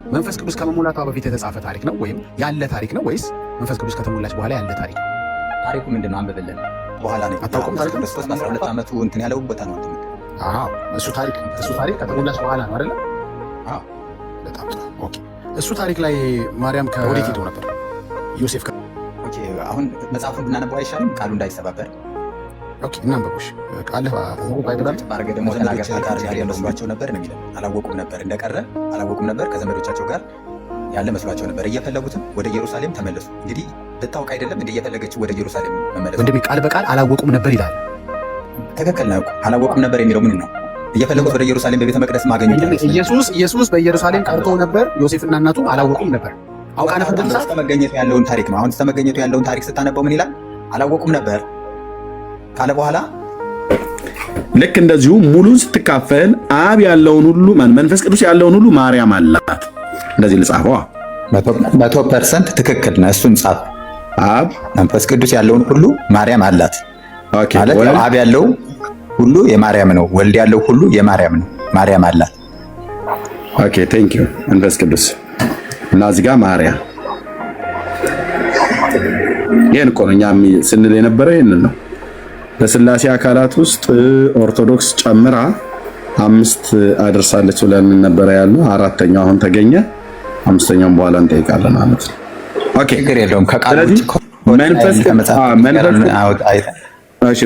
መንፈስ ቅዱስ ከመሙላቷ በፊት የተጻፈ ታሪክ ነው ወይም ያለ ታሪክ ነው ወይስ መንፈስ ቅዱስ ከተሞላች በኋላ ያለ ታሪክ ነው? ታሪኩ ምንድነው? አንብብልን። በኋላ ነው አታውቁም? ታሪኩ ክርስቶስ 12 ዓመቱ እንትን ያለው ቦታ ነው። አዎ እሱ ታሪክ ከተሞላች በኋላ ነው አይደል? አዎ በጣም ጥሩ። ኦኬ እሱ ታሪክ ላይ ማርያም ከወዴት ሄዶ ነበር? ዮሴፍ ኦኬ አሁን መጽሐፉን ብናነበው አይሻልም? ቃሉ እንዳይሰባበር። ኦኬ እናንበቦሽ ቃል ባይበላል ባርገ ደግሞ ተናገር ጋር ያለ መስሏቸው ነበር ነው የሚለው። አላወቁም ነበር እንደቀረ አላወቁም ነበር። ከዘመዶቻቸው ጋር ያለ መስሏቸው ነበር። እየፈለጉትም ወደ ኢየሩሳሌም ተመለሱ። እንግዲህ ብታውቅ አይደለም እንደ እየፈለገችው ወደ ኢየሩሳሌም መመለሱ። ወንድሜ ቃል በቃል አላወቁም ነበር ይላል። ትክክል ነው። አላወቁም ነበር የሚለው ምን ነው? እየፈለጉት ወደ ኢየሩሳሌም በቤተ መቅደስ ማግኘት። ኢየሱስ በኢየሩሳሌም ቀርቶ ነበር። ዮሴፍና እናቱ አላወቁም ነበር። አውቃ ነበር። ተመገኘቱ ያለውን ታሪክ ነው። አሁን ተመገኘቱ ያለውን ታሪክ ስታነበው ምን ይላል? አላወቁም ነበር ካለ በኋላ ልክ እንደዚሁ ሙሉን ስትካፈል አብ ያለውን ሁሉ መንፈስ ቅዱስ ያለውን ሁሉ ማርያም አላት። እንደዚህ ልጻፈው። 100% ትክክል ነው። እሱን ጻፍ። አብ መንፈስ ቅዱስ ያለውን ሁሉ ማርያም አላት። ኦኬ ማለት አብ ያለው ሁሉ የማርያም ነው። ወልድ ያለው ሁሉ የማርያም ነው። ማርያም አላት። ኦኬ ቴንክ ዩ። መንፈስ ቅዱስ እና እዚህ ጋር ማርያም ይሄን እኮ ነው እኛም ስንል የነበረው ይሄንን ነው። በስላሴ አካላት ውስጥ ኦርቶዶክስ ጨምራ 5 አድርሳለች ብለን ነበረ ያለው። 4ኛው አሁን ተገኘ። 5ኛውን በኋላ እንጠይቃለን ማለት ነው። ኦኬ ችግር የለውም።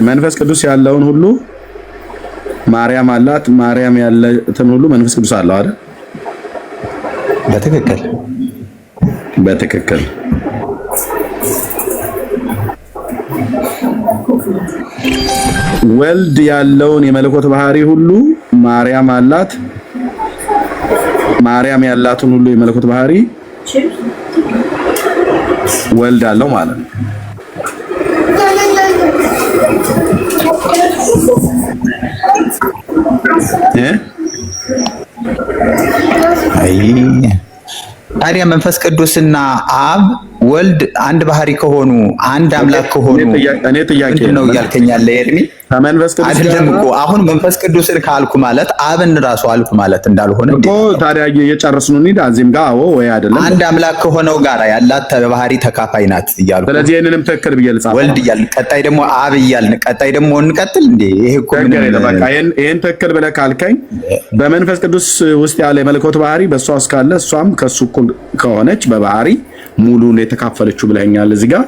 መንፈስ ቅዱስ ያለውን ሁሉ ማርያም አላት። ማርያም ያለትን ሁሉ መንፈስ ቅዱስ አለው አይደል? በትክክል ወልድ ያለውን የመለኮት ባህሪ ሁሉ ማርያም አላት። ማርያም ያላትን ሁሉ የመለኮት ባህሪ ወልድ አለው ማለት ነው። ታዲያ መንፈስ ቅዱስና አብ ወልድ አንድ ባህሪ ከሆኑ አንድ አምላክ ከሆኑ እኔ ጥያቄ ነው እያልከኝ ያለ ኤርሚ ከመንፈስ ቅዱስ አይደለም እኮ አሁን መንፈስ ቅዱስን ካልኩ ማለት አብን ራሱ አልኩ ማለት እንዳልሆነ እኮ ታዲያ እየጨረስን ነው። እዚህም ጋር አዎ ወይ አይደለም አንድ አምላክ ከሆነው ጋር ያላት ባህሪ ተካፋይ ናት እያልኩ ስለዚህ ይሄንንም ትክክል ብዬ ልጻፍ። ወልድ እያልን ቀጣይ ደግሞ አብ እያልን ቀጣይ ደግሞ እንቀጥል እንዴ? ይሄ እኮ ምን በቃ ይሄን ትክክል ብለህ ካልከኝ በመንፈስ ቅዱስ ውስጥ ያለ የመለኮት ባህሪ በእሷ ውስጥ ካለ እሷም ከሱ እኩል ከሆነች በባህሪ ሙሉን የተካፈለችው ብለኛል። እዚህ ጋር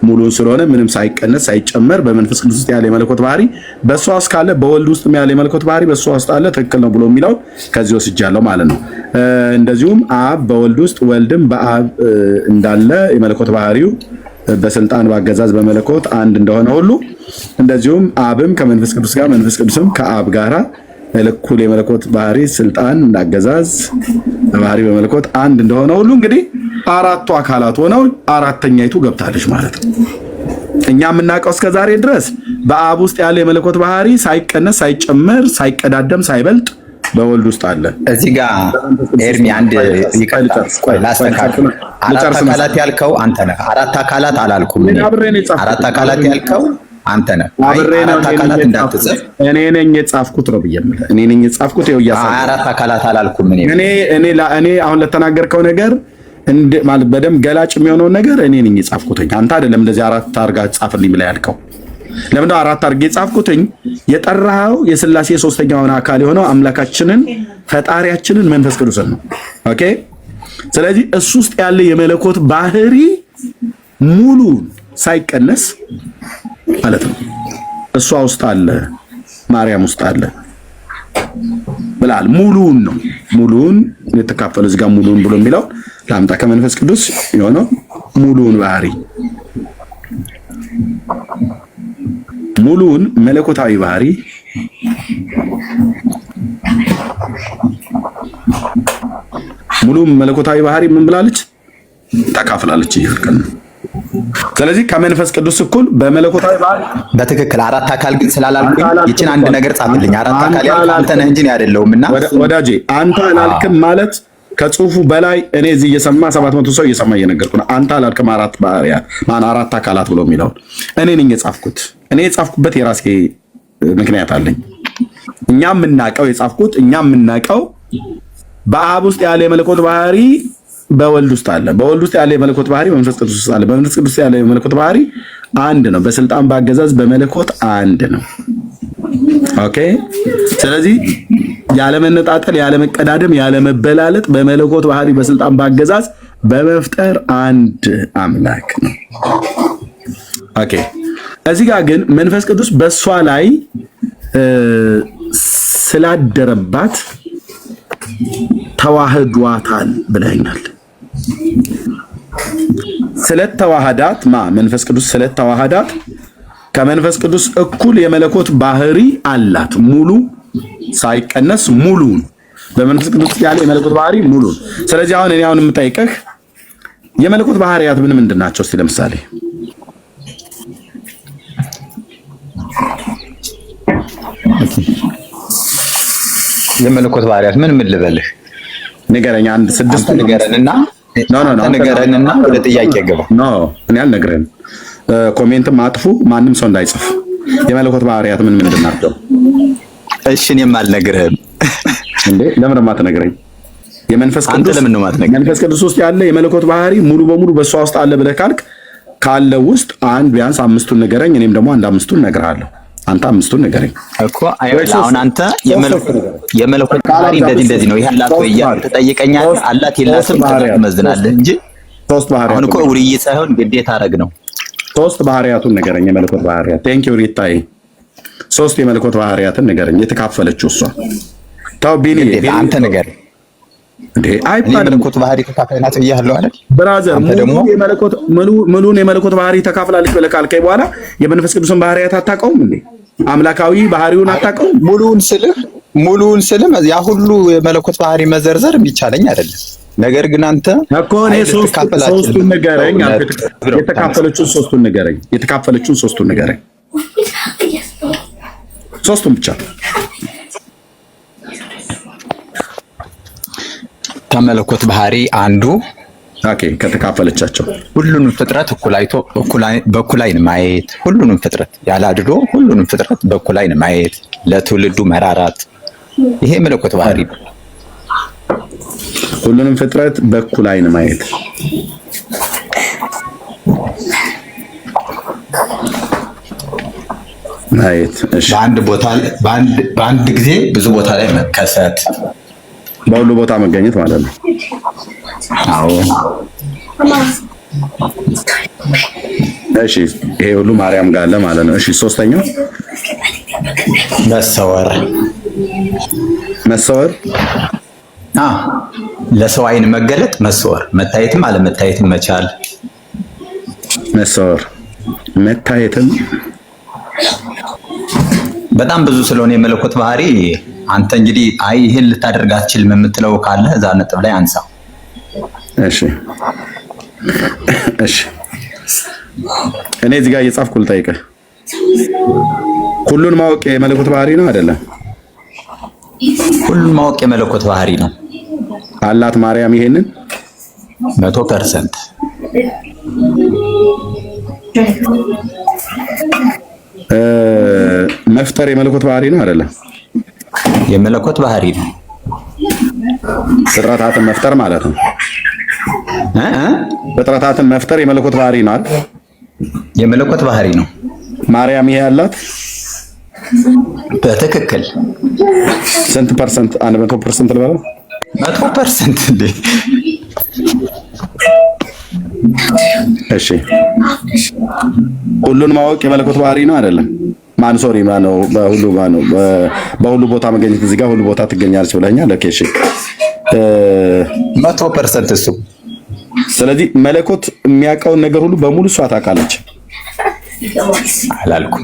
ሙሉን ስለሆነ ምንም ሳይቀነስ ሳይጨመር በመንፈስ ቅዱስ ውስጥ ያለ የመለኮት ባህሪ በእሷ ውስጥ ካለ በወልድ ውስጥ ያለ የመለኮት ባህሪ በእሷ ውስጥ አለ። ትክክል ነው ብሎ የሚለው ከዚህ ወስጃለሁ ማለት ነው። እንደዚሁም አብ በወልድ ውስጥ ወልድም በአብ እንዳለ የመለኮት ባህሪው በስልጣን በአገዛዝ በመለኮት አንድ እንደሆነ ሁሉ እንደዚሁም አብም ከመንፈስ ቅዱስ ጋር መንፈስ ቅዱስም ከአብ ጋራ እኩል የመለኮት ባህሪ ስልጣን እንዳገዛዝ ባህሪ በመለኮት አንድ እንደሆነ ሁሉ እንግዲህ አራቱ አካላት ሆነው አራተኛይቱ ገብታለች ማለት ነው። እኛ የምናውቀው እስከ ዛሬ ድረስ በአብ ውስጥ ያለ የመለኮት ባህሪ ሳይቀነስ ሳይጨመር ሳይቀዳደም ሳይበልጥ በወልድ ውስጥ አለ። እዚህ ጋር ኤርሚ አንድ ላስተካክል። አራት አካላት ያልከው አንተ ነህ። አራት አካላት አላልኩም። አራት አካላት ያልከው አንተ ነህ። አራት አካላት እንዳትጽፍ እኔ ነኝ የጻፍኩት ነው ብዬም እኔ ነኝ የጻፍኩት። ይኸው አራት አካላት አላልኩም። እኔ አሁን ለተናገርከው ነገር ማለት በደንብ ገላጭ የሚሆነውን ነገር እኔ ነኝ የጻፍኩትኝ። አንተ አይደለም እንደዚህ አራት አርጋ ጻፍልኝ ብለህ ያልከው። ለምን አራት አርጋ የጻፍኩትኝ? የጠራኸው የሥላሴ ሶስተኛውን አካል የሆነው አምላካችንን ፈጣሪያችንን መንፈስ ቅዱስን ነው። ኦኬ። ስለዚህ እሱ ውስጥ ያለ የመለኮት ባህሪ ሙሉ ሳይቀነስ ማለት ነው እሷ ውስጥ አለ፣ ማርያም ውስጥ አለ ብላል። ሙሉን ነው ሙሉን የተካፈለ እዚህ ጋር ሙሉን ብሎ የሚለው ላምጣ። ከመንፈስ ቅዱስ የሆነው ሙሉን ባህሪ ሙሉን መለኮታዊ ባህሪ ሙሉን መለኮታዊ ባህሪ ምን ብላለች? ተካፍላለች ይልከን። ስለዚህ ከመንፈስ ቅዱስ እኩል በመለኮታዊ ባህሪ በትክክል አራት አካል ግን ስላላልኩኝ ይችን አንድ ነገር ጻፍልኝ። አራት አካል ያልኩ አንተ ነህ እንጂ አይደለሁምና ወዳጄ አንተ አላልክም ማለት ከጽሁፉ በላይ እኔ እዚህ እየሰማ 700 ሰው እየሰማ እየነገርኩ ነው። አንተ አላልክም አራት ባህሪያት አራት አካላት ብሎ የሚለው እኔ ነኝ የጻፍኩት። እኔ የጻፍኩበት የራሴ ምክንያት አለኝ። እኛ የምናውቀው የጻፍኩት እኛ የምናውቀው በአብ ውስጥ ያለ የመለኮት ባህሪ በወልድ ውስጥ አለ። በወልድ ውስጥ ያለ የመለኮት ባህሪ በመንፈስ ቅዱስ ውስጥ አለ። በመንፈስ ቅዱስ ያለ የመለኮት ባህሪ አንድ ነው። በስልጣን በአገዛዝ በመለኮት አንድ ነው። ኦኬ። ስለዚህ ያለ መነጣጠል፣ ያለ መቀዳደም፣ ያለ መበላለጥ በመለኮት ባህሪ በስልጣን በአገዛዝ በመፍጠር አንድ አምላክ ነው። ኦኬ። እዚህ ጋር ግን መንፈስ ቅዱስ በእሷ ላይ ስላደረባት ተዋህዷታል ብለኛል። ስለተዋሃዳት መንፈስ ቅዱስ ስለተዋሃዳት ከመንፈስ ቅዱስ እኩል የመለኮት ባህሪ አላት። ሙሉ ሳይቀነስ ሙሉ በመንፈስ ቅዱስ ያለ የመለኮት ባህሪ ሙሉ። ስለዚህ አሁን እኔ የምጠይቅህ የመለኮት ባህሪያት ምንድን ናቸው? እስቲ ለምሳሌ የመለኮት ባህሪያት ምን ልበልህ? ንገረኝ። አንድ ስድስት ንገረንና ንገረንና ወደ ጥያቄ ገባ። እኔ አልነግርህም። ኮሜንትም አጥፉ፣ ማንም ሰው እንዳይጽፍ። የመለኮት ባህሪያት ምንድን ናቸው? እሺ እኔም አልነግርህም። እንዴ ለምን ማትነግረኝ? የመንፈስ ቅዱስ ለምን ነው ማትነግረኝ? መንፈስ ቅዱስ ውስጥ ያለ የመለኮት ባህሪ ሙሉ በሙሉ በእሷ ውስጥ አለ ብለህ ካልክ ካለው ውስጥ አንድ ቢያንስ አምስቱን ንገረኝ። እኔም ደግሞ አንድ አምስቱን እነግርሃለሁ። አንተ አምስቱን ንገረኝ እኮ። አሁን አንተ የመለኮት ባህሪ እንደዚህ ነው ይሄ አላት ወይ እያልክ ትጠይቀኛለህ። አላት የላትም ትመዝናለህ እንጂ ሶስት ባህሪያት። አሁን እኮ ውይይት ሳይሆን ግዴታ አረግ ነው። ሶስት ባህሪያቱን ንገረኝ። የመለኮት ባህሪያት ቴንክ ዩ ሪታይ። ሶስት የመለኮት ባህሪያትን ንገረኝ። የተካፈለችው እሷ ታው ቢኒ አንተ ንገረኝ። እንዴ አይባልም። የመለኮት ባህሪ ተካፋይ ናት ብያለሁ አይደል? ብራዘር ሙሉን የመለኮት ባህሪ ተካፍላለች ብለህ ካልከኝ በኋላ የመንፈስ ቅዱስን ባህሪያት አታውቀውም እንዴ? አምላካዊ ባህሪውን አታውቀውም? ሙሉውን ስልህ ያ ሁሉ የመለኮት ባህሪ መዘርዘር የሚቻለኝ አይደለም። ነገር ግን አንተ እኮ እኔ ሶስቱን ንገረኝ። የተካፈለችውን ሶስቱን ንገረኝ። ሶስቱን ብቻ። ከመለኮት ባህሪ አንዱ ከተካፈለቻቸው ሁሉንም ፍጥረት በእኩል ዓይን ማየት፣ ሁሉንም ፍጥረት ያለ አድሎ ሁሉንም ፍጥረት በእኩል ዓይን ማየት፣ ለትውልዱ መራራት፣ ይሄ መለኮት ባህሪ ነው። ሁሉንም ፍጥረት በእኩል ዓይን ማየት፣ እሺ። በአንድ ጊዜ ብዙ ቦታ ላይ መከሰት፣ በሁሉ ቦታ መገኘት ማለት ነው። አዎ እሺ። ይሄ ሁሉ ማርያም ጋር አለ ማለት ነው። እሺ። ሶስተኛው መሰወር ለሰው ዓይን መገለጥ፣ መሰወር፣ መታየትም አለመታየትም መቻል። መሰወር መታየትም በጣም ብዙ ስለሆነ የመለኮት ባህሪ አንተ እንግዲህ ይሄን ልታደርግ አትችልም የምትለው ካለ እዛ ነጥብ ላይ አንሳ። እሺ እኔ እዚህ ጋር እየጻፍኩ ልጠይቅህ፣ ሁሉን ማወቅ የመለኮት ባህሪ ነው አይደለም? ሁሉን ማወቅ የመለኮት ባህሪ ነው አላት ማርያም። ይሄንን 100% መፍጠር የመለኮት ባህሪ ነው አይደለም? የመለኮት ባህሪ ነው። ፍጥረታትን መፍጠር ማለት ነው። ፍጥረታትን መፍጠር የመለኮት ባህሪ ነው አይደል? የመለኮት ባህሪ ነው። ማርያም ይሄ አላት በትክክል። ስንት ፐርሰንት? 100% ልበለው? 100% እንዴ! እሺ ሁሉን ማወቅ የመለኮት ባህሪ ነው አይደለም? በሁሉ ቦታ መገኘት። እዚህ ጋር ሁሉ ቦታ ትገኛለች ብለኛል። ኦኬ እሺ 100% እሱ። ስለዚህ መለኮት የሚያውቀውን ነገር ሁሉ በሙሉ እሷ ታውቃለች አላልኩም?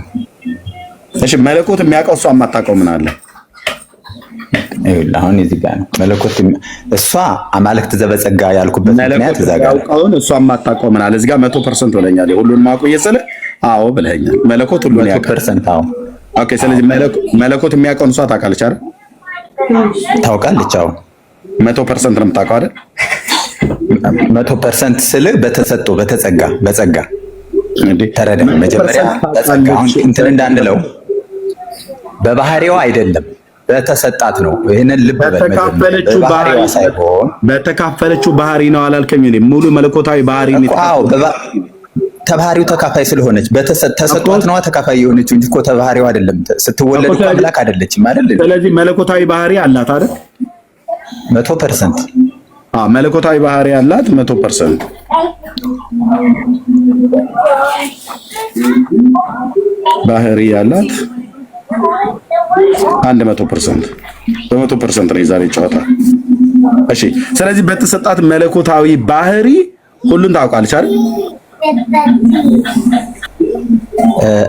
እሺ መለኮት የሚያውቀው እሷ የማታውቀው ምን አለ? አሁን እዚህ ጋር ነው መለኮት እሷ አማልክት ዘበጸጋ ያልኩበት ምክንያት እዛ ጋር አሁን እሷ የማታውቀው ምን አለ? እዚህ ጋር 100% ብለኛል። ሁሉን ማውቀው እየሰለ አዎ ብለኛል። መለኮት ሁሉን ያውቃል። 100% አዎ። ኦኬ ስለዚህ መለኮት የሚያውቀውን እሷ ታውቃለች አይደል? ታውቃለች። አዎ 100% ነው የምታውቀው አይደል? 100% ስል በጸጋ ተረዳ። መጀመሪያ በጸጋ አሁን እንትን እንዳንለው በባህሪዋ አይደለም በተሰጣት ነው። ይሄንን ልብ በተካፈለችው ባህሪ ነው አላልከኝ? ሙሉ መለኮታዊ ባህሪ ነው። ተባህሪው ተካፋይ ስለሆነች ተሰጧት ነው ተካፋይ የሆነች እንጂ እኮ ተባህሪው አይደለም። ስትወለድ እኮ አምላክ አይደለችም አይደል? ስለዚህ መለኮታዊ ባህሪ አላት አይደል? 100%። መለኮታዊ ባህሪ አላት 100%። ባህሪ ያላት 100%። በ100% ነው የዛሬ ጨዋታ። እሺ፣ ስለዚህ በተሰጣት መለኮታዊ ባህሪ ሁሉን ታውቃለች አይደል?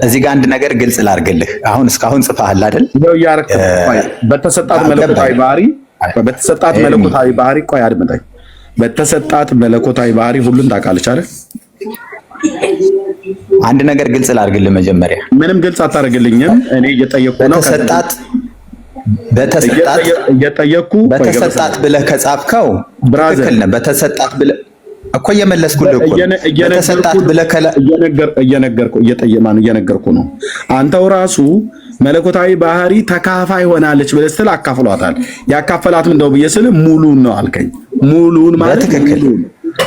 እዚህ ጋር አንድ ነገር ግልጽ ላድርግልህ። አሁን እስካሁን ጽፈሃል አይደል? በተሰጣት መለኮታዊ ባህሪ ቆይ አድምጠኝ። በተሰጣት መለኮታዊ ባህሪ ሁሉን ታውቃለች አይደል? አንድ ነገር ግልጽ ላድርግልህ። መጀመሪያ ምንም ግልጽ አታደርግልኝም። እኔ እየጠየቅኩ ነው። በተሰጣት ብለህ ከጻፍከው ትክክል ነህ። በተሰጣት ብለህ እኮ እየመለስኩልህ እኮ በተሰጣት ብለህ እየነገርኩህ ነው። አንተው ራሱ መለኮታዊ ባህሪ ተካፋይ ሆናለች ብለህ ስትል አካፍሏታል። ያካፈላት ምንድነው ብዬ ስል ሙሉን ነው አልከኝ። ሙሉን ማለት ትክክል።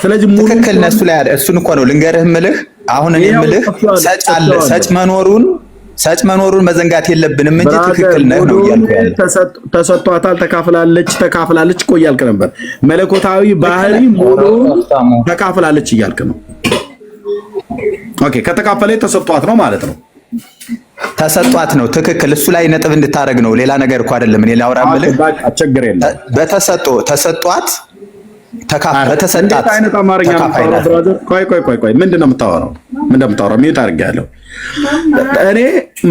ስለዚህ ትክክል ነህ። እሱ ላይ እሱን እኮ ነው ልንገርህ የምልህ። አሁን እኔ የምልህ ሰጭ መኖሩን መዘንጋት የለብንም እንጂ ትክክል ነህ ነው እያልኩ ያለው። ተሰጥቷታል፣ ተካፍላለች እኮ እያልክ ነበር። መለኮታዊ ባህሪ ሙሉ ተካፍላለች እያልክ ነው። ኦኬ፣ ከተካፈለች ተሰጥቷት ነው ማለት ነው። ተሰጧት ነው ትክክል። እሱ ላይ ነጥብ እንድታረግ ነው። ሌላ ነገር እኮ አይደለም። እኔ ላውራ የምልህ ችግር የለም። ተሰጧት በተሰጣት አይነት አማርኛ ቆይ ምንድነው የምታወራው? ሚዩት አድርጌያለሁ። እኔ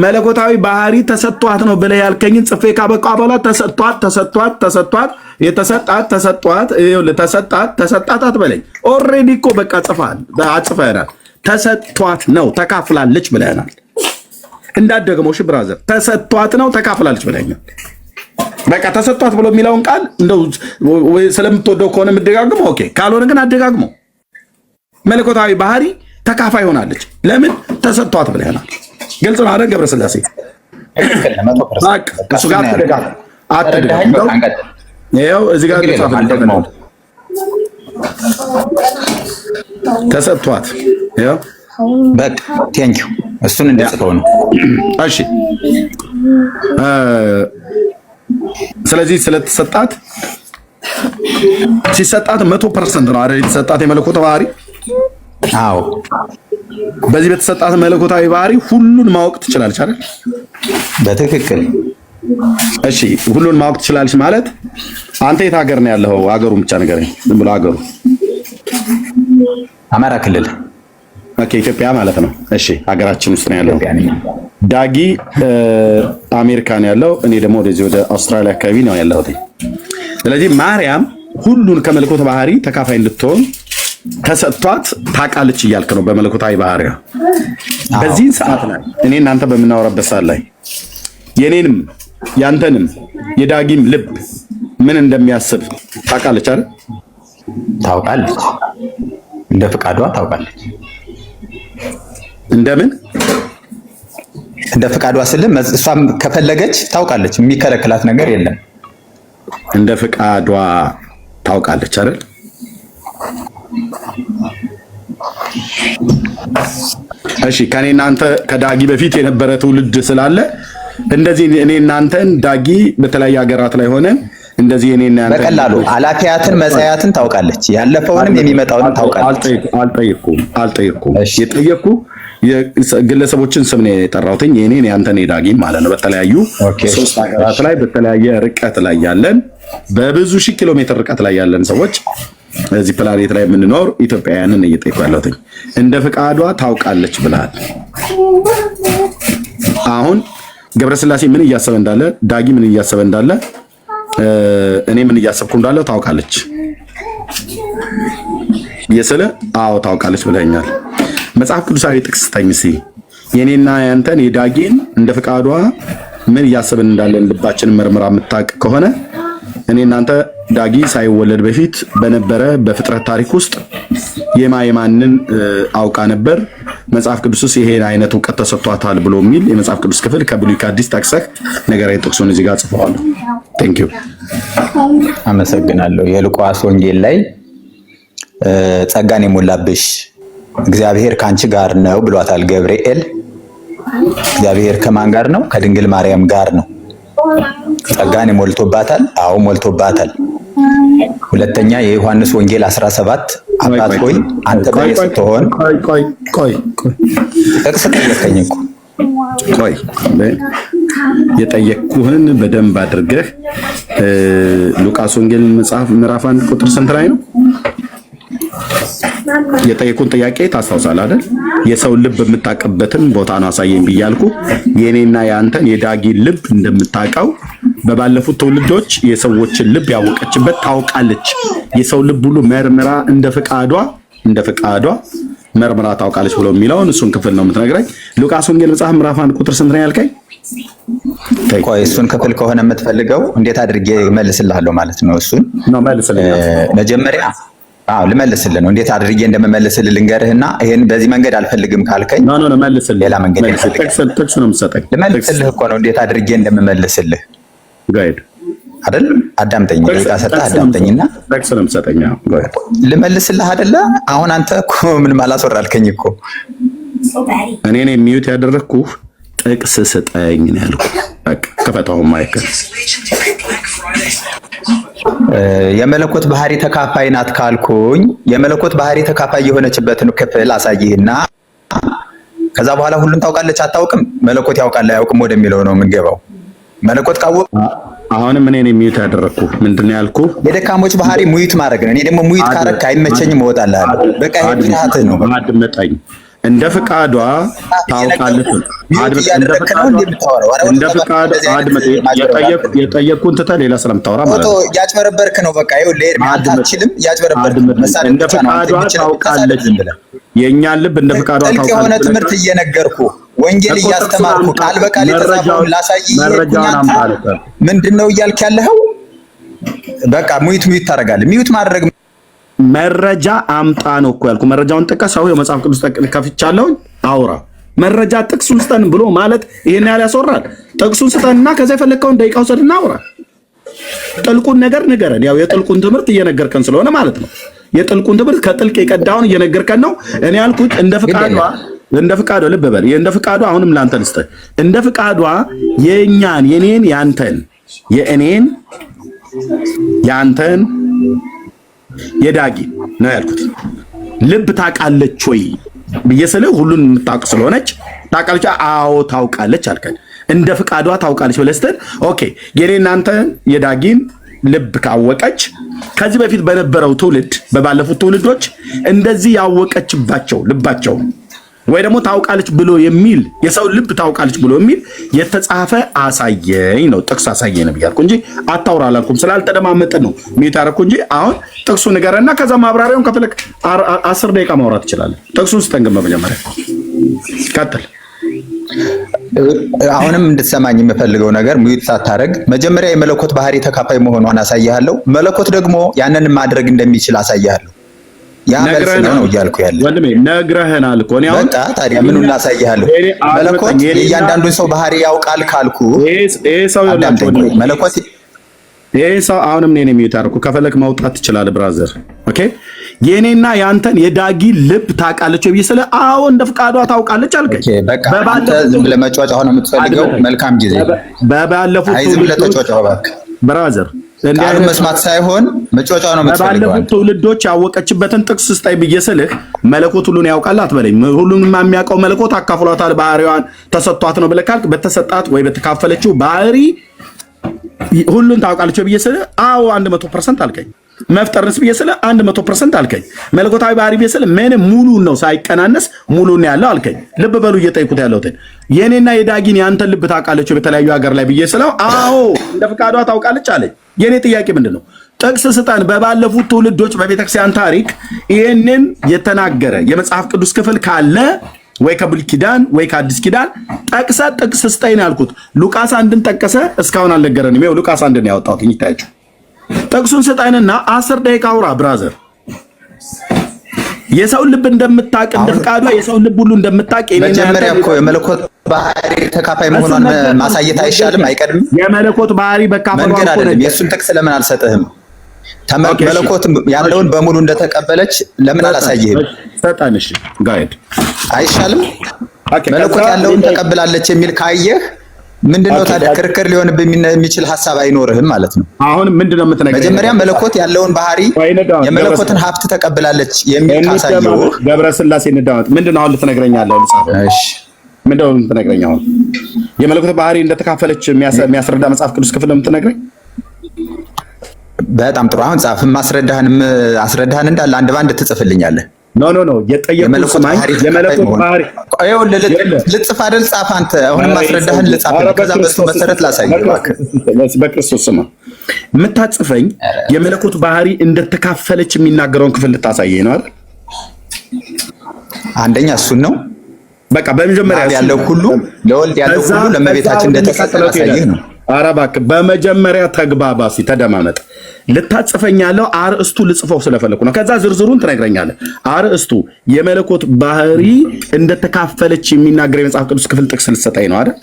መለኮታዊ ባህሪ ተሰጧት ነው ብለህ ያልከኝን ጽፌ ካበቃ በኋላ ተሰጣት አትበለኝ። ኦልሬዲ እኮ በቃ ጽፈናል። ተሰጧት ነው ተካፍላለች ብለናል። እንዳትደግመው እሺ ብራዘር። ተሰጧት ነው ተካፍላለች ብለኛል። በቃ ተሰጧት ብሎ የሚለውን ቃል እንደው ስለምትወደው ከሆነ የምትደጋግመው ኦኬ፣ ካልሆነ ግን አትደጋግመው። መለኮታዊ ባህሪ ተካፋይ ሆናለች። ለምን ተሰጧት ብለናል። ግልጽ ነው አይደል? ገብረስላሴ እሱ ጋር አትደጋግመው። ይኸው እዚህ ጋር ተሰጧት። ይኸው በቃ ቴንኪው። እሱን እንደጽፈው ነው። እሺ፣ ስለዚህ ስለተሰጣት ሲሰጣት 100% ነው አይደል? የተሰጣት የመለኮት ባህሪ። አዎ፣ በዚህ በተሰጣት መለኮታዊ ባህሪ ሁሉን ማወቅ ትችላለች አይደል? በትክክል። እሺ፣ ሁሉን ማወቅ ትችላለች ማለት አንተ የት ሀገር ነው ያለው? ሀገሩን ብቻ ንገረኝ፣ ዝም ብሎ ሀገሩ። አማራ ክልል። ኦኬ፣ ኢትዮጵያ ማለት ነው። እሺ፣ ሀገራችን ውስጥ ነው ያለው። ዳጊ አሜሪካ ነው ያለው። እኔ ደግሞ ወደዚህ ወደ አውስትራሊያ አካባቢ ነው ያለሁት። ስለዚህ ማርያም ሁሉን ከመለኮት ባህሪ ተካፋይ እንድትሆን ተሰጥቷት ታውቃለች እያልክ ነው። በመለኮታዊ ባህሪ በዚህ ሰዓት ላይ እኔ እናንተ በምናወራበት ሰዓት ላይ የኔንም ያንተንም የዳጊም ልብ ምን እንደሚያስብ ታውቃለች አይደል? ታውቃለች። እንደ ፍቃዷ ታውቃለች። እንደምን እንደ ፍቃዷ ስልም እሷም ከፈለገች ታውቃለች። የሚከለክላት ነገር የለም። እንደ ፍቃዷ ታውቃለች አይደል? እሺ፣ ከኔ እናንተ ከዳጊ በፊት የነበረ ትውልድ ስላለ እንደዚህ እኔ እናንተን ዳጊ በተለያየ ሀገራት ላይ ሆነ እንደዚህ እኔ እና ያንተ በቀላሉ አላፊያትን መጻያትን ታውቃለች። ያለፈውንም የሚመጣውንም ታውቃለች። አልጠየቅኩም። የጠየቅኩ የግለሰቦችን ስም ነው የጠራሁት። የኔን ያንተን የዳጊን ማለት ነው። በተለያዩ 3 ሀገራት ላይ በተለያየ ርቀት ላይ ያለን በብዙ ሺህ ኪሎ ሜትር ርቀት ላይ ያለን ሰዎች እዚህ ፕላኔት ላይ የምንኖር ኢትዮጵያውያንን እየጠየቁ ያለሁት እንደ ፍቃዷ ታውቃለች ብለሃል። አሁን ገብረስላሴ ምን እያሰበ እንዳለ፣ ዳጊ ምን እያሰበ እንዳለ፣ እኔ ምን እያሰብኩ እንዳለ ታውቃለች የስለ አዎ ታውቃለች ብለኛል። መጽሐፍ ቅዱሳዊ ጥቅስ ስጠኝ እስኪ። የኔና ያንተን የዳጊን እንደ ፍቃዷ ምን እያሰብን እንዳለን ልባችንን መርምራ የምታውቅ ከሆነ እኔ እናንተ ዳጊ ሳይወለድ በፊት በነበረ በፍጥረት ታሪክ ውስጥ የማንን አውቃ ነበር? መጽሐፍ ቅዱስ ውስጥ ይሄን አይነት እውቀት ተሰጥቷታል ብሎ የሚል የመጽሐፍ ቅዱስ ክፍል ከብሉይ ከአዲስ ጠቅሰህ ነገራዊ ጥቅሱን እዚህ ጋር ጽፈዋለሁ። ቴንክ ዩ አመሰግናለሁ። የሉቃስ ወንጌል ላይ ጸጋን የሞላብሽ እግዚአብሔር ከአንቺ ጋር ነው ብሏታል ገብርኤል። እግዚአብሔር ከማን ጋር ነው? ከድንግል ማርያም ጋር ነው። ጸጋን ሞልቶባታል? አዎ ሞልቶባታል። ሁለተኛ የዮሐንስ ወንጌል 17 አባት ሆይ አንተ በእኔ ስትሆን ቆይ ጥቅስ ጠየቀኝ እኮ ቆይ የጠየቅኩህን በደንብ አድርገህ ሉቃስ ወንጌል መጽሐፍ ምዕራፍ 1 ቁጥር ስንት ላይ ነው? የጠየቁን ጥያቄ ታስታውሳለህ አይደል? የሰው ልብ የምታውቅበትን ቦታ ነው አሳየኝ ብያልኩ። የኔና የአንተን የዳጊ ልብ እንደምታውቀው በባለፉት ትውልዶች የሰዎችን ልብ ያወቀችበት ታውቃለች። የሰው ልብ ሁሉ መርምራ እንደ ፍቃዷ መርምራ ታውቃለች ብሎ የሚለውን እሱን ክፍል ነው የምትነግረኝ። ሉቃስ ወንጌል መጽሐፍ ምዕራፍ 1 ቁጥር ስንት ነው ያልከኝ? ቆይ እሱን ክፍል ከሆነ የምትፈልገው እንዴት አድርጌ መልስልሃለሁ ማለት ነው። እሱን ነው መልስልኝ መጀመሪያ ልመልስልህ ነው። እንዴት አድርጌ እንደምመልስልህ ልንገርህና ይሄን በዚህ መንገድ አልፈልግም ካልከኝ መልስልህ። ሌላ መንገድ ጥቅስ ነው የምትሰጠኝ። ልመልስልህ እኮ ነው እንዴት አድርጌ እንደምመልስልህ ጋይድ አይደል? አዳምጠኝ፣ ደቂቃ ሰጠህ አዳምጠኝና ጥቅስ ነው የምትሰጠኝ። ልመልስልህ አይደለ? አሁን አንተ እኮ ምንም አላስወራልከኝ እኮ። እኔ ነኝ ሚዩት ያደረግኩህ። ጥቅስ ስጠኝ ነው ያልኩህ። በቃ ከፈታው ማይከል የመለኮት ባህሪ ተካፋይ ናት ካልኩኝ የመለኮት ባህሪ ተካፋይ የሆነችበትን ክፍል አሳይህና ከዛ በኋላ ሁሉን ታውቃለች አታውቅም፣ መለኮት ያውቃል አያውቅም ወደሚለው ነው የምንገባው። መለኮት ካወቅ አሁንም እኔ ነኝ ሚዩት ያደረግኩህ። ምንድነው ያልኩህ? የደካሞች ባህሪ ሙይት ማድረግ ነው። እኔ ደግሞ ሙይት ካረክ አይመቸኝም እወጣለሁ። በቃ ይሄ ፍርሃትህ ነው። አድምጠኝ። እንደ ፍቃዷ ታውቃለች። የጠየቅኩን ትተህ ሌላ ስለምታወራ ማለት ነው። ያጭበረበርክ ነው። በቃ ይኸውልህ ኤርሚ አትችልም። ያጭበረበርክ እንደ ፍቃዷ ታውቃለች። የእኛን ልብ እንደ ፍቃዷ ታውቃለች። ጥልቅ የሆነ ትምህርት እየነገርኩ ወንጌል እያስተማርኩ ቃል በቃል የተጻፈውን ላሳይህ። ምንድን ነው እያልክ ያለኸው? በቃ ሙይት ታደርጋለህ። ሚዩት ማድረግ መረጃ አምጣ ነው እኮ ያልኩ። መረጃውን ጥቀሰው። የመጽሐፍ ቅዱስ ከፍቻለሁ። አውራ መረጃ ጥቅሱን ስጠን ብሎ ማለት ይሄን ያህል ያስወራል? ጥቅሱን ስጠንና ከዛ የፈለግከውን ደቂቃ ውሰድና አውራ። ጥልቁን ነገር ንገረን። ያው የጥልቁን ትምህርት እየነገርከን ስለሆነ ማለት ነው። የጥልቁን ትምህርት ከጥልቅ የቀዳውን እየነገርከን ነው። እኔ ያልኩት እንደ ፍቃዷ ልብ በል። እንደ ፍቃዷ አሁንም ላንተ ልስጥህ። እንደ ፍቃዷ የኔን ያንተን የዳጊ ነው ያልኩት። ልብ ታውቃለች ወይ ብዬ ስልህ ሁሉን የምታውቅ ስለሆነች ታውቃለች። አዎ ታውቃለች አልከን። እንደ ፍቃዷ ታውቃለች ብለህ ስትል ኦኬ፣ የኔ እናንተ የዳጊን ልብ ካወቀች ከዚህ በፊት በነበረው ትውልድ በባለፉት ትውልዶች እንደዚህ ያወቀችባቸው ልባቸው ወይ ደግሞ ታውቃለች ብሎ የሚል የሰው ልብ ታውቃለች ብሎ የሚል የተጻፈ አሳየኝ ነው። ጥቅስ አሳየኝ ነው ብያልኩ እንጂ አታውራ አላልኩም። ስላልተደማመጥን ነው ሚታረኩ እንጂ አሁን ጥቅሱ ንገረና ከዛ ማብራሪያውን ከፈለክ 10 ደቂቃ ማውራት ትችላለህ። ጥቅሱን ስተንገም በመጀመሪያ ቀጥል። አሁንም እንድትሰማኝ የምፈልገው ነገር ሙይት ሳታረግ መጀመሪያ የመለኮት ባህሪ ተካፋይ መሆኗን አሳያለሁ። መለኮት ደግሞ ያንን ማድረግ እንደሚችል አሳያለሁ። ያ መልስ ነው እያልኩ ያለ ወንድሜ ነግረህናል እኮ ነው። በቃ ታዲያ ምኑን ላሳይሃለሁ? መለኮት የእያንዳንዱን ሰው ባህሪ ያውቃል ካልኩ መለኮት ይሄ ሰው አሁንም እኔ ነኝ የሚታረኩ ከፈለክ ማውጣት ትችላለህ ብራዘር። ኦኬ የኔና ያንተን የዳጊ ልብ ታውቃለች ወይ ስለ አዎ እንደ ፍቃዷ ታውቃለች አልከኝ። በባለፈው ዝም ብለህ መጫወቻ ሆነ የምትፈልገው መልካም ጊዜ በባለፈው ዝም ብለህ ተጫወቻው እባክህ ብራዘር። ቃሉን መስማት ሳይሆን መጫወቻው ነው የምትፈልገው። በባለፉት ትውልዶች ያወቀችበትን ጥቅስ ስታይ ብዬ ስልህ መለኮት ሁሉን ያውቃል አትበለኝ። ሁሉንም የሚያውቀው መለኮት አካፍሏታል፣ ባህሪዋን ተሰጥቷት ነው ብለህ ካልክ በተሰጣት ወይ በተካፈለችው ባህሪ ሁሉን ታውቃለች ብዬ ስልህ አዎ 100% አልከኝ። መፍጠርንስ ብዬ ስልህ 100% አልከኝ። መለኮታዊ ባህሪ ብዬ ስልህ ምንም ሙሉን ነው ሳይቀናነስ ሙሉን ያለው አልከኝ። ልብ በሉ እየጠየኩት ያለሁት የኔና የዳጊን ያንተን ልብ ታውቃለች በተለያዩ ሀገር ላይ ብዬ ስለው አዎ እንደ ፍቃዷ ታውቃለች አለኝ። የኔ ጥያቄ ምንድን ነው? ጥቅስ ስጠን። በባለፉት ትውልዶች በቤተክርስቲያን ታሪክ ይህንን የተናገረ የመጽሐፍ ቅዱስ ክፍል ካለ ወይ ከብሉይ ኪዳን ወይ ከአዲስ ኪዳን ጠቅሰ ጥቅስ ስጠኝ ያልኩት። ሉቃስ 1ን ጠቀሰ፣ እስካሁን አልነገረንም። ይኸው ሉቃስ 1ን ያወጣሁት ይታያችሁ። ጥቅሱን ስጠንና 10 ደቂቃ አውራ ብራዘር። የሰው ልብ እንደምታውቅ እንደ ፍቃዷ የሰው ልብ ሁሉ እንደምታውቅ መጀመሪያ እኮ የመለኮት ባህሪ ተካፋይ መሆኗን ማሳየት አይሻልም? አይቀድም? የመለኮት ባህሪ በካፈሉ መንገድ አይደለም። የእሱን ጥቅስ ለምን አልሰጥህም? መለኮት ያለውን በሙሉ እንደተቀበለች ለምን አላሳየህም? ሰጣንሽ ጋይድ አይሻልም? መለኮት ያለውን ተቀብላለች የሚል ካየህ ምንድነው ታዲያ ክርክር ሊሆንብህ የሚችል ሐሳብ አይኖርህም ማለት ነው። አሁን ምንድነው የምትነግረኝ? መጀመሪያ መለኮት ያለውን ባህሪ የመለኮትን ሀብት ተቀብላለች የሚል ካሳየው ገብረ ስላሴ እንዳመጥ ምንድነው አሁን ልትነግረኝ ያለው? እሺ ምንድነው የምትነግረኝ? አሁን የመለኮት ባህሪ እንደተካፈለች የሚያስረዳ መጽሐፍ ቅዱስ ክፍል ነው የምትነግረኝ? በጣም ጥሩ። አሁን ጻፍ። አስረዳህን እንዳለ አንድ ባንድ ትጽፍልኛለህ። ኖ የጠየቁት ሰማይ የመለኮት ባህሪ ልጽፍ አይደል? ጻፍ አንተ። አሁንም ማስረዳህን ልጻፍ። ከዛ በሱ መሰረት ላሳየህ። በክርስቶስ ስም የምታጽፈኝ የመለኮት ባህሪ እንደተካፈለች የሚናገረውን ክፍል ልታሳየኝ ነው አይደል? አንደኛ እሱን ነው። በቃ በመጀመሪያ ያለው ሁሉ ለወልድ ያለው ሁሉ ለእመቤታችን እንደተሰጠ ላሳየህ ነው። ኧረ እባክህ በመጀመሪያ ተግባባ፣ ተደማመጥ። ልታጽፈኝ ያለው አርእስቱ ልጽፈው ስለፈለኩ ነው። ከዛ ዝርዝሩን ትነግረኛለህ። አርእስቱ የመለኮት ባህሪ እንደተካፈለች የሚናገር የመጽሐፍ ቅዱስ ክፍል ጥቅስ ልትሰጠኝ ነው አይደል?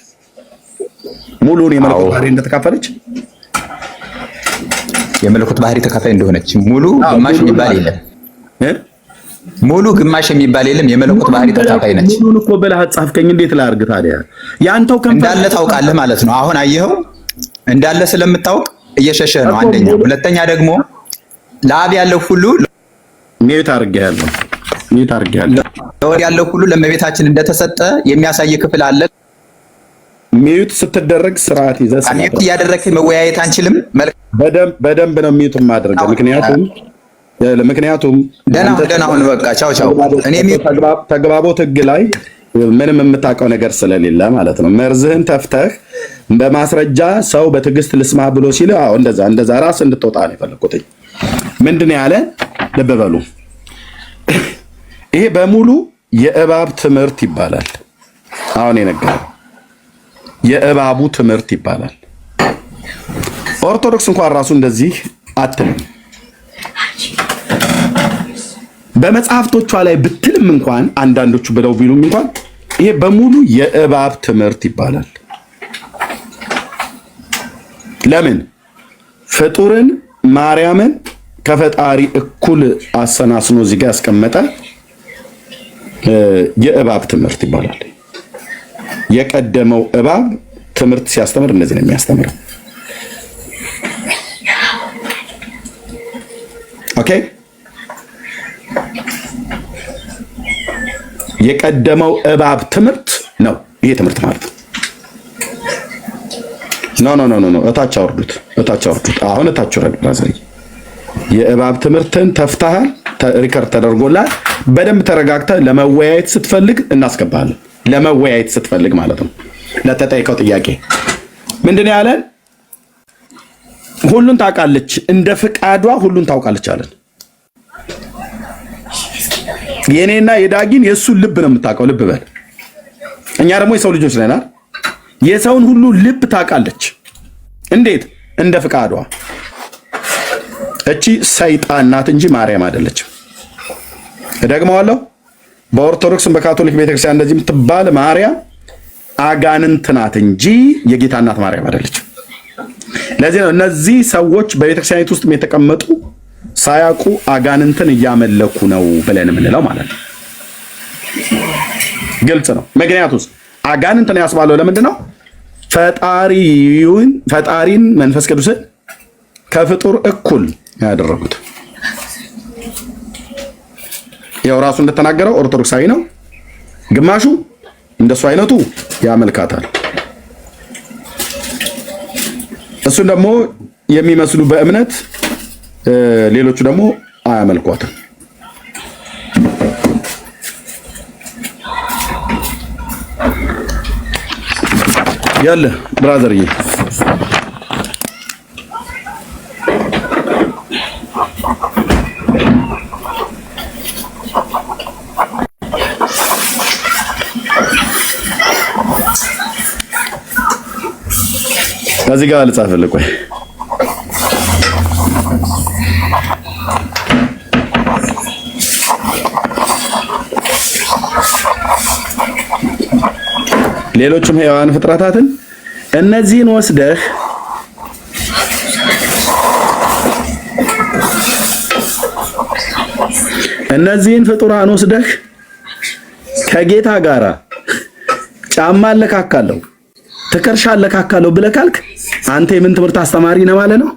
ሙሉውን የመለኮት ባህሪ እንደተካፈለች የመለኮት ባህሪ ተካፋይ እንደሆነች ሙሉ ግማሽ የሚባል የለም። ሙሉ ግማሽ የሚባል የለም። የመለኮት ባህሪ ተካፋይ ነች። ሙሉን እኮ ብለህ ጻፍከኝ። እንዴት ላድርግ ታዲያ? ያንተው እንዳለ ታውቃለህ ማለት ነው። አሁን አየኸው እንዳለ ስለምታውቅ እየሸሸህ ነው። አንደኛ። ሁለተኛ ደግሞ ለአብ ያለው ሁሉ ሚዩት አድርጌያለሁ። ለወልድ ያለው ሁሉ ለእመቤታችን እንደተሰጠ የሚያሳይ ክፍል አለ። ሚዩት ስትደረግ ስርዓት ይዘህ ሚዩት እያደረግህ መወያየት አንችልም። በደንብ ነው ሚዩት የማደርገው። ምክንያቱም ደህና ሁን። በቃ ቻው። እኔ ተግባቦት ህግ ላይ ምንም የምታውቀው ነገር ስለሌለ ማለት ነው። መርዝህን ተፍተህ በማስረጃ ሰው በትዕግስት ልስማ ብሎ ሲል እንደዛ ራስ እንድትወጣ ነው የፈለኩት። ምንድን ነው ያለ? ልብ በሉ። ይሄ በሙሉ የእባብ ትምህርት ይባላል። አሁን የነገረው የእባቡ ትምህርት ይባላል። ኦርቶዶክስ እንኳን ራሱ እንደዚህ አትልም። በመጽሐፍቶቿ ላይ ብትልም እንኳን አንዳንዶቹ ብለው ቢሉም እንኳን ይሄ በሙሉ የእባብ ትምህርት ይባላል። ለምን? ፍጡርን ማርያምን ከፈጣሪ እኩል አሰናስኖ እዚህ ጋር ያስቀመጠ የእባብ ትምህርት ይባላል። የቀደመው እባብ ትምህርት ሲያስተምር እንደዚህ ነው የሚያስተምረው። ኦኬ። የቀደመው እባብ ትምህርት ነው ይሄ ትምህርት ማለት ነው። ኖ እታች አውርዱት። አሁን እታች ወረድ ብራዘር። የእባብ ትምህርትን ተፍተሃል፣ ሪከርድ ተደርጎላል። በደንብ ተረጋግተህ ለመወያየት ስትፈልግ እናስገባለን። ለመወያየት ስትፈልግ ማለት ነው። ለተጠየቀው ጥያቄ ምንድን ያለን? ሁሉን ታውቃለች፣ እንደ ፍቃዷ ሁሉን ታውቃለች አለን። የኔና የዳጊን የእሱን ልብ ነው የምታውቀው። ልብ በል። እኛ ደግሞ የሰው ልጆች ነን። የሰውን ሁሉ ልብ ታውቃለች። እንዴት? እንደ ፍቃዷ። እቺ ሰይጣን ናት እንጂ ማርያም አይደለችም። እደግመዋለሁ። በኦርቶዶክስም በካቶሊክ ቤተክርስቲያን እንደዚህ የምትባል ማርያም አጋንንት ናት እንጂ የጌታ እናት ማርያም አይደለችም። ለዚህ ነው እነዚህ ሰዎች በቤተክርስቲያኒት ውስጥ የተቀመጡ ሳያውቁ አጋንንትን እያመለኩ ነው ብለን የምንለው ማለት ነው። ግልጽ ነው። ምክንያቱስ አጋንንትን ያስባለው ለምንድን ነው? ፈጣሪን መንፈስ ቅዱስን ከፍጡር እኩል ያደረጉት። ያው ራሱ እንደተናገረው ኦርቶዶክሳዊ ነው። ግማሹ እንደሱ አይነቱ ያመልካታል። እሱን ደግሞ የሚመስሉ በእምነት ሌሎቹ ደግሞ አያመልኳትም። ያለ ብራዘርዬ እዚህ ጋር ልጻፍልህ። ቆይ ሌሎችም ሕያዋን ፍጥረታትን እነዚህን ወስደህ እነዚህን ፍጡራን ወስደህ ከጌታ ጋራ ጫማ አለካካለሁ ትከርሻ አለካካለሁ ብለህ ካልክ አንተ የምን ትምህርት አስተማሪ ነህ ማለት ነው?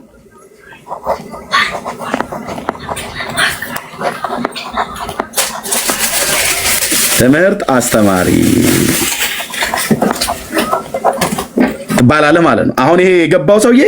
ትምህርት አስተማሪ ትባላለህ ማለት ነው። አሁን ይሄ የገባው ሰውዬ